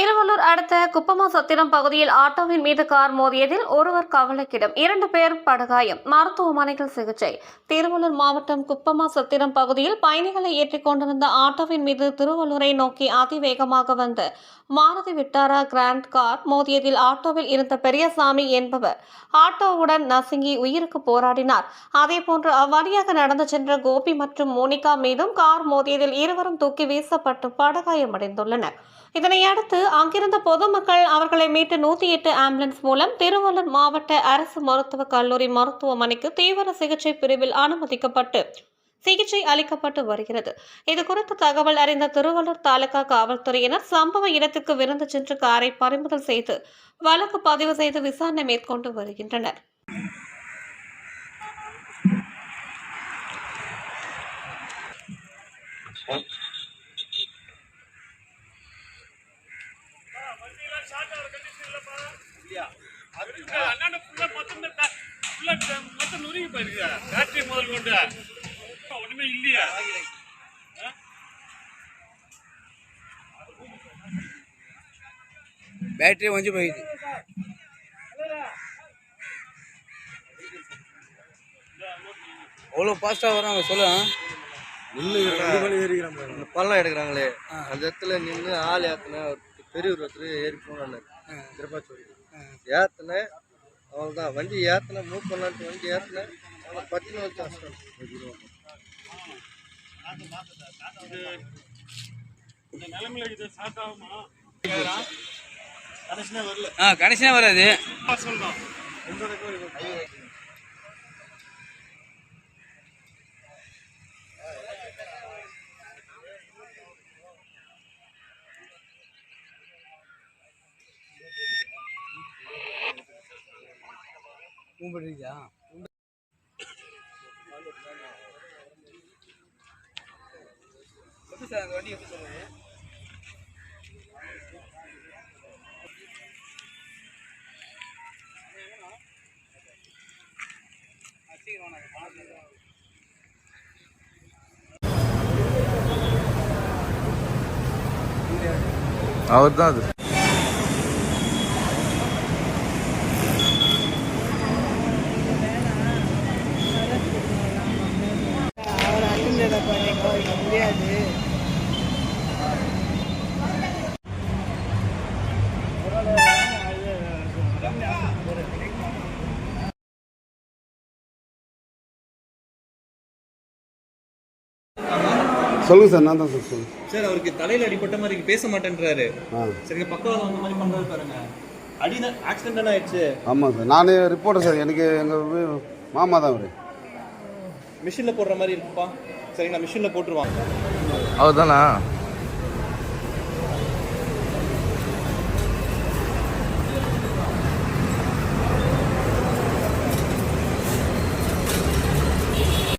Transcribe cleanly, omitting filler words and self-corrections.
திருவள்ளூர் அடுத்த குப்பமாசத்திரம் பகுதியில் ஆட்டோவின் மீது கார் மோதியதில் ஒருவர் கவலைக்கிடம், 2 பேர் படுகாயம், மருத்துவமனையில் சிகிச்சை. திருவள்ளூர் மாவட்டம் குப்பமாசத்திரம் பகுதியில் பயணிகளை ஏற்றிக் கொண்டிருந்த ஆட்டோவின் மீது திருவள்ளூரை நோக்கி அதிவேகமாக வந்த மாருதி விட்டாரா கிராண்ட் கார் மோதியதில் ஆட்டோவில் இருந்த பெரியசாமி என்பவர் ஆட்டோவுடன் நசுங்கி உயிருக்கு போராடினார். அதேபோன்று அவ்வழியாக நடந்து சென்ற கோபி மற்றும் மோனிகா மீதும் கார் மோதியதில் இருவரும் தூக்கி வீசப்பட்டு படுகாயமடைந்துள்ளனர். இதனையடுத்து அங்கிருந்த பொதுமக்கள் அவர்களை மீட்டு 108 ஆம்புலன்ஸ் மூலம் திருவள்ளூர் மாவட்ட அரசு மருத்துவக் கல்லூரி மருத்துவமனைக்கு தீவிர சிகிச்சை பிரிவில் அனுமதிக்கப்பட்டு சிகிச்சை அளிக்கப்பட்டு வருகிறது. இதுகுறித்து தகவல் அறிந்த திருவள்ளூர் தாலுகா காவல்துறையினர் சம்பவ இடத்துக்கு விரைந்து சென்று காரை பறிமுதல் செய்து வழக்கு பதிவு செய்து விசாரணை மேற்கொண்டு வருகின்றனர். பேட்டரி கொஞ்சம் போயிடுது. அவ்வளோ ஃபாஸ்ட்டாக வராங்க சொல்ல பள்ளம் எடுக்கிறாங்களே அந்த இடத்துல நின்று ஆள் ஏற்றின பெரியவர் ஒருத்தர் ஏறி போனார் திருப்பாச்சூரி ஏற்றின அவ்வளோதான் வண்டி ஏற்றின மூவ் பண்ணலான்ட்டு வண்டி ஏற்றின அவனை பற்றின வச்சு கடைசியாக வராது. கும்பிடுறீங்களா? எப்படி சார் அந்த வண்டி எப்படி சொல்லுங்க? அவர் தான் அது. முடியாது. சொல்லுங்க சார். நான் தான் சார் சொல்லுங்க சார். அவருக்கு தலையில அடிப்பட்ட மாதிரி பேச மாட்டேன்றாரு. சரிங்க, பக்கவாதம் அந்த மாதிரி பண்றாரு பாருங்க. அடி ஆக்சிடென்ட் ஆயிடுச்சு. ஆமாம் சார், நானே ரிப்போர்ட்டர் சார். எனக்கு எங்கள் மாமா தான் அவர். மிஷினில் போடுற மாதிரி இருக்குப்பா. சரிங்களா, மிஷினில் போட்டுருவாங்க. அவர் தானா?